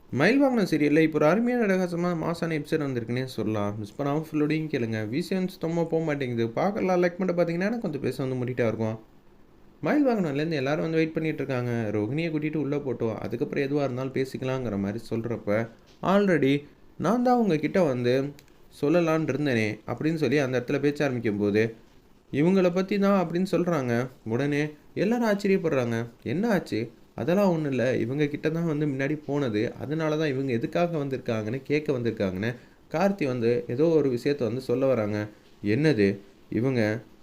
மயில் வாகனம் சீரியல்ல இப்போ ஒரு அருமையான அட்டகாசமான மாசான எபிசோட் வந்திருக்குன்னே சொல்லலாம். மிஸ் பண்ணாம ஃபுல்லோடையும் கேளுங்க. விசியன் சுத்தமாக போக மாட்டேங்குது. பார்க்கலாம் லைக் பண்ணிட்டு பார்த்தீங்கன்னா எனக்கு கொஞ்சம் பேச வந்து முட்டிட்டா இருக்கும். மயில் வாகனம்லேருந்து எல்லாரும் வந்து வெயிட் பண்ணிட்டு இருக்காங்க. ரோகிணியை கூட்டிகிட்டு உள்ளே போட்டோம். அதுக்கப்புறம் எதுவாக இருந்தாலும் பேசிக்கலாங்கிற மாதிரி சொல்கிறப்ப ஆல்ரெடி நான் தான் உங்ககிட்ட வந்து சொல்லலான் இருந்தேனே அப்படின்னு சொல்லி அந்த இடத்துல பேச்ச ஆரம்பிக்கும் போது இவங்கள பற்றி தான் அப்படின்னு சொல்கிறாங்க. உடனே எல்லாரும் ஆச்சரியப்படுறாங்க. என்ன ஆச்சு? அதெல்லாம் ஒன்றும் இல்லை. இவங்க கிட்ட தான் வந்து முன்னாடி போனது. அதனால தான் இவங்க எதுக்காக வந்திருக்காங்கன்னு கேட்க வந்திருக்காங்கன்னு கார்த்தி வந்து ஏதோ ஒரு விஷயத்த வந்து சொல்ல வராங்க. என்னது? இவங்க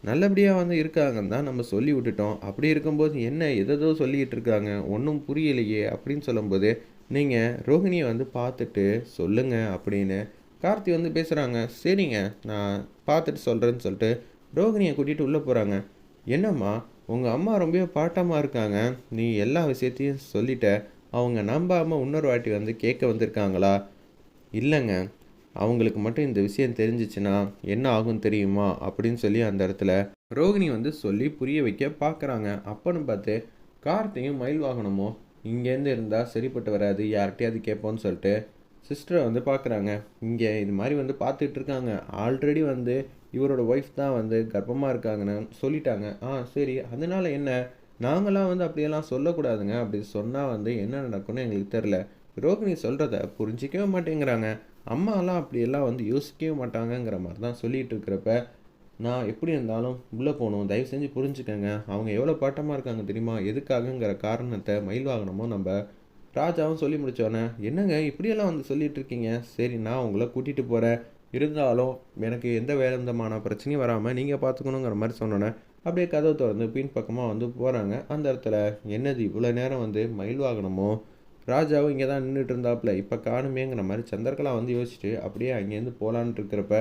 நல்லபடியாக வந்து இருக்காங்கன்னு தான் நம்ம சொல்லி விட்டுட்டோம். அப்படி இருக்கும்போது என்ன எதோ சொல்லிக்கிட்டு இருக்காங்க? ஒன்றும் புரியலையே அப்படின்னு சொல்லும்போது, நீங்கள் ரோஹிணியை வந்து பார்த்துட்டு சொல்லுங்க அப்படின்னு கார்த்தி வந்து பேசுகிறாங்க. சரிங்க, நான் பார்த்துட்டு சொல்கிறேன்னு சொல்லிட்டு ரோகிணியை கூட்டிகிட்டு உள்ளே போகிறாங்க. என்னம்மா, உங்கள் அம்மா ரொம்ப பாட்டமாக இருக்காங்க. நீ எல்லா விஷயத்தையும் சொல்லிட்ட. அவங்க நம்பாமல் இன்னொரு வாட்டி வந்து கேட்க வந்திருக்காங்களா? இல்லைங்க, அவங்களுக்கு மட்டும் இந்த விஷயம் தெரிஞ்சிச்சுன்னா என்ன ஆகும் தெரியுமா அப்படின்னு சொல்லி அந்த இடத்துல ரோகிணி வந்து சொல்லி புரிய வைக்க பார்க்குறாங்க. அப்போன்னு பார்த்து கார்த்தியும் மயில் வாகனமும் இங்கேருந்து இருந்தால் சரிப்பட்டு வராது, யார்கிட்டயாவது கேட்போன்னு சொல்லிட்டு சிஸ்டரை வந்து பார்க்குறாங்க. இங்கே இது மாதிரி வந்து பார்த்துட்டு இருக்காங்க. ஆல்ரெடி வந்து இவரோட ஒய்ஃப் தான் வந்து கர்ப்பமாக இருக்காங்கன்னு சொல்லிட்டாங்க. சரி, அதனால என்ன? நாங்களாம் வந்து அப்படியெல்லாம் சொல்லக்கூடாதுங்க. அப்படி சொன்னால் வந்து என்ன நடக்கும்னு எங்களுக்கு தெரில. ரோகிணி சொல்கிறத புரிஞ்சிக்கவே மாட்டேங்கிறாங்க. அம்மாலாம் அப்படியெல்லாம் வந்து யோசிக்கவே மாட்டாங்கங்கிற மாதிரி தான் சொல்லிகிட்டு இருக்கிறப்ப, நான் எப்படி இருந்தாலும் உள்ளே போகணும், தயவு செஞ்சு புரிஞ்சுக்கங்க. அவங்க எவ்வளோ பாட்டமாக இருக்காங்க தெரியுமா? எதுக்காகங்கிற காரணத்தை மயில் வாகனமும் நம்ம ராஜாவும் சொல்லி முடித்தோன்னே, என்னங்க இப்படியெல்லாம் வந்து சொல்லிகிட்டு இருக்கீங்க? சரி, நான் உங்களை கூட்டிகிட்டு போகிறேன். இருந்தாலும் எனக்கு எந்த வேறு விதமான பிரச்சனையும் வராமல் நீங்கள் பார்த்துக்கணுங்கிற மாதிரி சொன்னோன்னே, அப்படியே கதவு திறந்து பின்பக்கமாக வந்து போகிறாங்க. அந்த இடத்துல என்னது இவ்வளோ நேரம் வந்து மயில் வாகனமும் ராஜாவும் இங்கே தான் நின்றுட்டு இருந்தாப்புல, இப்போ காணுமேங்கிற மாதிரி சந்திரகலா வந்து யோசிச்சுட்டு அப்படியே அங்கேருந்து போகலான்ட்டு இருக்கிறப்ப,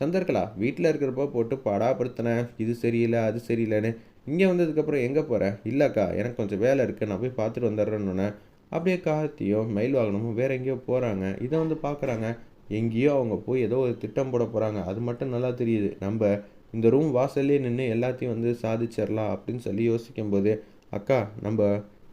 சந்திரகலா வீட்டில் இருக்கிறப்ப போட்டு பாடாப்படுத்தினேன், இது சரியில்லை அது சரியில்லைன்னு. இங்கே வந்ததுக்கப்புறம் எங்கே போகிறேன்? இல்லைக்கா, எனக்கு கொஞ்சம் வேலை இருக்குது, நான் போய் பார்த்துட்டு வந்துடுறேன்னொன்னே அப்படியே கார்த்தியும் மயில் வாகனமும் வேற எங்கேயோ போகிறாங்க. இதை வந்து பார்க்குறாங்க. எங்கேயோ அவங்க போய் ஏதோ ஒரு திட்டம் போட போகிறாங்க. அது மட்டும் நல்லா தெரியுது. நம்ம இந்த ரூம் வாசல்லே நின்று எல்லாத்தையும் வந்து சாதிச்சிடலாம் அப்படின்னு சொல்லி யோசிக்கும்போது, அக்கா நம்ம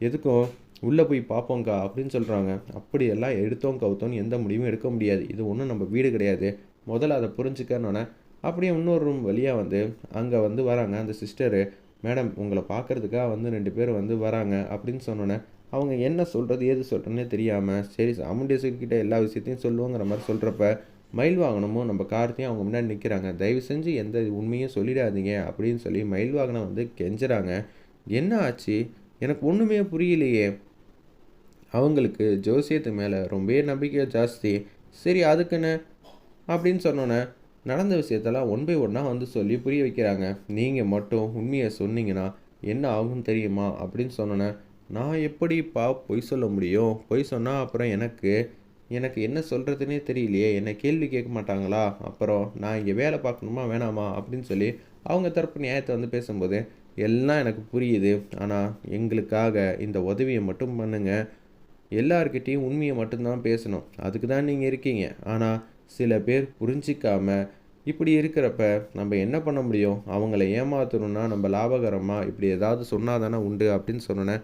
எதுக்கும் உள்ளே போய் பார்ப்போங்க்கா அப்படின்னு சொல்கிறாங்க. அப்படியெல்லாம் எடுத்தோம் கவுத்தோன்னு எந்த முடிவும் எடுக்க முடியாது. இது ஒன்றும் நம்ம வீடு கிடையாது. முதல்ல அதை புரிஞ்சுக்கணுன்னே அப்படியே இன்னொரு ரூம் வழியாக வந்து அங்கே வந்து வராங்க அந்த சிஸ்டரு. மேடம், உங்களை பார்க்குறதுக்காக வந்து 2 பேர் வந்து வராங்க அப்படின்னு சொன்னோன்னே அவங்க என்ன சொல்கிறது ஏது சொல்கிறேன்னே தெரியாமல், சரி சாமுண்டேஸ்வரிக்கிட்ட எல்லா விஷயத்தையும் சொல்லுவோங்கிற மாதிரி சொல்கிறப்ப, மயில் வாகனமும் நம்ம கார்த்தியும் அவங்க முன்னாடி நிற்கிறாங்க. தயவு செஞ்சு எந்த உண்மையும் சொல்லிடாதீங்க அப்படின்னு சொல்லி மயில் வாகனம் வந்து கெஞ்சுறாங்க. என்ன ஆச்சு? எனக்கு ஒன்றுமே புரியலையே. அவங்களுக்கு ஜோசியத்து மேலே ரொம்பவே நம்பிக்கை ஜாஸ்தி. சரி, அதுக்குன்னு அப்படின்னு சொன்னோன்னே நடந்த விஷயத்தெல்லாம் ஒன் பை ஒன்னாக வந்து சொல்லி புரிய வைக்கிறாங்க. நீங்கள் மட்டும் உண்மையை சொன்னீங்கன்னா என்ன ஆகும் தெரியுமா அப்படின்னு சொன்னோன்னே, நான் எப்படிப்பா பொய் சொல்ல முடியும்? பொய் சொன்னால் அப்புறம் எனக்கு எனக்கு என்ன சொல்கிறதுனே தெரியலையே. என்னை கேள்வி கேட்க மாட்டாங்களா? அப்புறம் நான் இங்கே வேலை பார்க்கணுமா வேணாமா அப்படின்னு சொல்லி அவங்க தரப்பு நியாயத்தை வந்து பேசும்போது, எல்லாம் எனக்கு புரியுது. ஆனால் எங்களுக்காக இந்த உதவியை மட்டும் பண்ணுங்க. எல்லார்கிட்டேயும் உண்மையை மட்டும்தான் பேசணும். அதுக்கு தான் நீங்கள் இருக்கீங்க. ஆனால் சில பேர் புரிஞ்சிக்காம இப்படி இருக்கிறப்ப நம்ம என்ன பண்ண முடியும்? அவங்கள ஏமாற்றணுன்னா நம்ம லாபகரமாக இப்படி ஏதாவது சொன்னால் தானே உண்டு அப்படின்னு சொன்னேன்.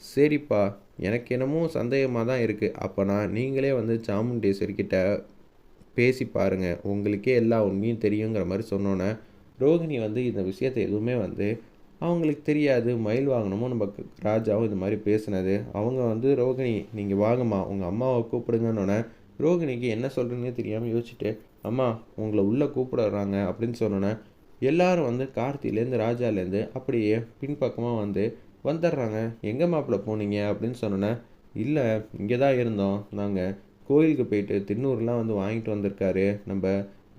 சரிப்பா, எனக்கு என்னமோ சந்தேகமாக தான் இருக்குது. அப்போனா நீங்களே வந்து சாமுண்டேஸ்வரிக்கிட்ட பேசி பாருங்க. உங்களுக்கே எல்லா உண்மையும் தெரியுங்கிற மாதிரி சொன்னோன்னே, ரோகிணி வந்து இந்த விஷயத்த எதுவுமே வந்து அவங்களுக்கு தெரியாது. மயில் வாகனமும் நம்ம ராஜாவும் இது மாதிரி பேசினது. அவங்க வந்து ரோகிணி நீங்கள் வாங்கம்மா உங்கள் அம்மாவை கூப்பிடுங்கன்னொன்னே, ரோகிணிக்கு என்ன சொல்கிறேன்னே தெரியாமல் யோசிச்சுட்டு, அம்மா உங்களை உள்ளே கூப்பிடுறாங்க அப்படின்னு சொன்னோன்னே, எல்லாரும் வந்து கார்த்திலேருந்து ராஜாலேருந்து அப்படியே பின்பக்கமாக வந்து வந்துடுறாங்க. எங்கே மாப்பிள்ள போனீங்க அப்படின்னு சொன்னோன்னே, இல்லை இங்கே தான் இருந்தோம். நாங்கள் கோயிலுக்கு போயிட்டு திண்ணூறுலாம் வந்து வாங்கிட்டு வந்திருக்காரு நம்ம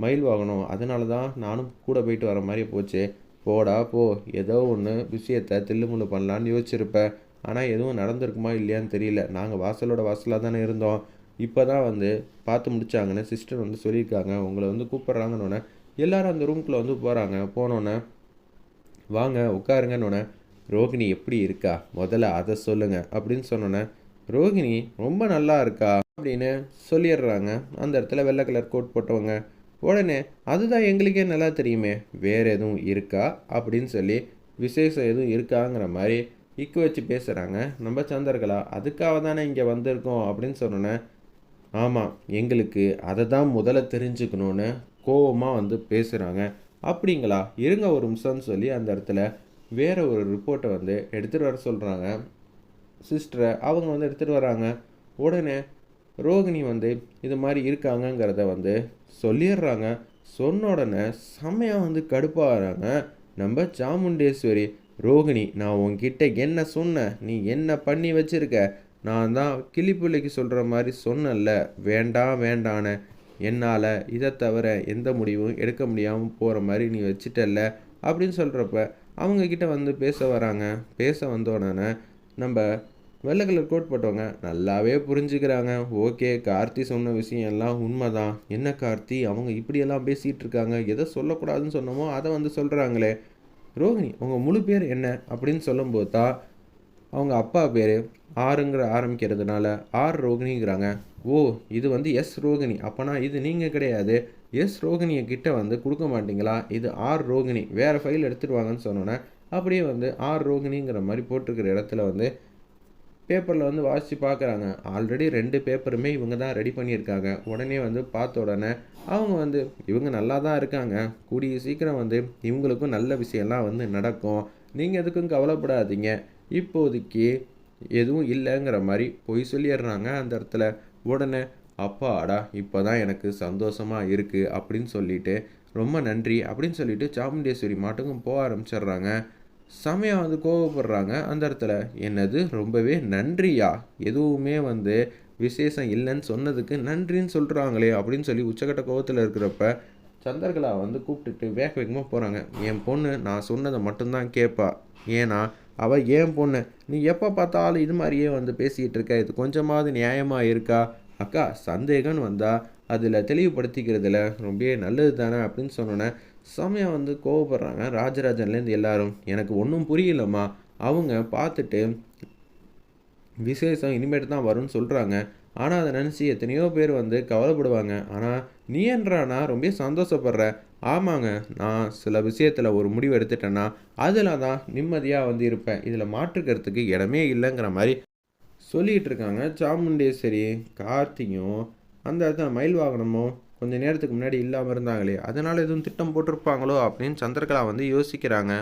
மயில் வாகனம். அதனால தான் நானும் கூட போயிட்டு வர மாதிரி போச்சு. போடா போ, ஏதோ ஒன்று விஷயத்த தில்லுமுள்ளு பண்ணலான்னு யோசிச்சிருப்பேன். ஆனால் எதுவும் நடந்திருக்குமா இல்லையான்னு தெரியல. நாங்கள் வாசலோட வாசலாக தானே இருந்தோம். இப்போ தான் வந்து பார்த்து முடிச்சாங்கன்னு சிஸ்டர் வந்து சொல்லியிருக்காங்க. உங்களை வந்து கூப்பிட்றாங்கன்னொன்னே எல்லாரும் அந்த ரூம்குள்ளே வந்து போகிறாங்க. போனோன்னே வாங்க உட்காருங்கன்னொன்னே, ரோகிணி எப்படி இருக்கா முதல்ல அதை சொல்லுங்க அப்படின்னு சொன்னோன்னே, ரோகிணி ரொம்ப நல்லா இருக்கா அப்படின்னு சொல்லிடுறாங்க. அந்த இடத்துல வெள்ளை கலர் கோட் போட்டவங்க உடனே, அதுதான் எங்களுக்கே நல்லா தெரியுமே, வேறு எதுவும் இருக்கா அப்படின்னு சொல்லி விசேஷம் எதுவும் இருக்காங்கிற மாதிரி இக்கு வச்சு பேசுகிறாங்க நம்ம சந்திரகலா. அதுக்காக தானே இங்கே வந்திருக்கோம் அப்படின்னு சொன்னோன்னே, ஆமாம், எங்களுக்கு அதை தான் முதல்ல தெரிஞ்சுக்கணும்னு கோவமாக வந்து பேசுகிறாங்க. அப்படிங்களா, இருங்க ஒரு நிமிஷம்னு சொல்லி அந்த இடத்துல வேற ஒரு ரிப்போர்ட்டை வந்து எடுத்துகிட்டு வர சொல்கிறாங்க சிஸ்டரை. அவங்க வந்து எடுத்துகிட்டு வராங்க. உடனே ரோகிணி வந்து இது மாதிரி இருக்காங்கங்கிறத வந்து சொல்லிடுறாங்க. சொன்ன உடனே செம்மையாக வந்து கடுப்பாகிறாங்க நம்ம சாமுண்டேஸ்வரி. ரோகிணி, நான் உன்கிட்ட என்ன சொன்னேன், நீ என்ன பண்ணி வச்சிருக்க, நான் தான் கிளிப்பிள்ளைக்கு சொல்கிற மாதிரி சொன்னேன்ல, வேண்டாம் வேண்டான்னு, என்னால் இதை தவிர எந்த முடிவும் எடுக்க முடியாமல் போகிற மாதிரி நீ வச்சிட்டல்ல அப்படின்னு சொல்கிறப்ப அவங்கக்கிட்ட வந்து பேச வராங்க. பேச வந்த உடனே நம்ம வெள்ளை கலர் கோட் போட்டவங்க நல்லாவே புரிஞ்சுக்கிறாங்க. ஓகே, கார்த்தி சொன்ன விஷயம் எல்லாம் உண்மைதான். என்ன கார்த்தி, அவங்க இப்படியெல்லாம் பேசிகிட்டு இருக்காங்க, எதை சொல்லக்கூடாதுன்னு சொன்னோமோ அதை வந்து சொல்கிறாங்களே. ரோகிணி, உங்கள் முழு பேர் என்ன அப்படின்னு சொல்லும்போது தான் அவங்க அப்பா பேர் ஆறுங்கிற ஆரம்பிக்கிறதுனால ஆர் ரோகிணிங்கிறாங்க. ஓ, இது வந்து எஸ் ரோகிணி, அப்போனா இது நீங்கள் கிடையாது. எஸ் ரோகிணியை கிட்ட வந்து கொடுக்க மாட்டிங்களா, இது ஆர் ரோகிணி, வேறு ஃபைல் எடுத்துகிட்டு வாங்கன்னு சொன்னோன்னே அப்படியே வந்து ஆர் ரோகிணிங்கிற மாதிரி போட்டிருக்கிற இடத்துல வந்து பேப்பரில் வந்து வாசித்து பார்க்குறாங்க. ஆல்ரெடி 2 பேப்பருமே இவங்க தான் ரெடி பண்ணியிருக்காங்க. உடனே வந்து பார்த்த உடனே அவங்க வந்து இவங்க நல்லா தான் இருக்காங்க, கூடிய சீக்கிரம் வந்து இவங்களுக்கும் நல்ல விஷயம்லாம் வந்து நடக்கும், நீங்கள் எதுக்கும் கவலைப்படாதீங்க, இப்போதைக்கு எதுவும் இல்லைங்கிற மாதிரி பொய் சொல்லிடுறாங்க அந்த இடத்துல. உடனே அப்பாடா, இப்போ தான் எனக்கு சந்தோஷமாக இருக்குது அப்படின்னு சொல்லிட்டு ரொம்ப நன்றி அப்படின்னு சொல்லிட்டு சாமுண்டேஸ்வரி மாட்டுக்கும் போக ஆரம்பிச்சிடுறாங்க. செமையாக வந்து கோவப்படுறாங்க அந்த இடத்துல. என்னது, ரொம்பவே நன்றியா, எதுவுமே வந்து விசேஷம் இல்லைன்னு சொன்னதுக்கு நன்றின்னு சொல்கிறாங்களே அப்படின்னு சொல்லி உச்சக்கட்ட கோவத்தில் இருக்கிறப்ப சந்திரகலா வந்து கூப்பிட்டுட்டு வேக வேகமாக போகிறாங்க. என் பொண்ணு நான் சொன்னதை மட்டும்தான் கேட்பா, ஏன்னா அவள் ஏன் பொண்ணு, நீ எப்போ பார்த்தாலும் இது மாதிரியே வந்து பேசிக்கிட்டு இருக்க, இது கொஞ்சமாவது நியாயமாக இருக்கா? அக்கா, சந்தேகம்னு வந்தால் அதில் தெளிவுபடுத்திக்கிறதுல ரொம்பவே நல்லது தானே அப்படின்னு சொன்னோன்னே செம்மையாக வந்து கோவப்படுறாங்க ராஜராஜன்லேருந்து எல்லாரும். எனக்கு ஒன்றும் புரியலம்மா, அவங்க பார்த்துட்டு விசேஷம் இனிமேட்டு தான் வரும்னு சொல்கிறாங்க, ஆனால் அதை நினச்சி எத்தனையோ பேர் வந்து கவலைப்படுவாங்க, ஆனால் நீ என்றானா ரொம்ப சந்தோஷப்படுற. ஆமாங்க, நான் சில விஷயத்தில் ஒரு முடிவு எடுத்துட்டேன்னா அதில் தான் நிம்மதியாக வந்து இருப்பேன், இதில் மாற்றுக்கிறதுக்கு இடமே இல்லைங்கிற மாதிரி சொல்லிகிட்டு இருக்காங்க சாமுண்டேஸ்வரி. கார்த்தியும் அந்த இடத்துல மயில் வாகனமும் கொஞ்சம் நேரத்துக்கு முன்னாடி இல்லாமல் இருந்தாங்களே, அதனால் எதுவும் திட்டம் போட்டிருப்பாங்களோ அப்படின்னு சந்திரகலா வந்து யோசிக்கிறாங்க.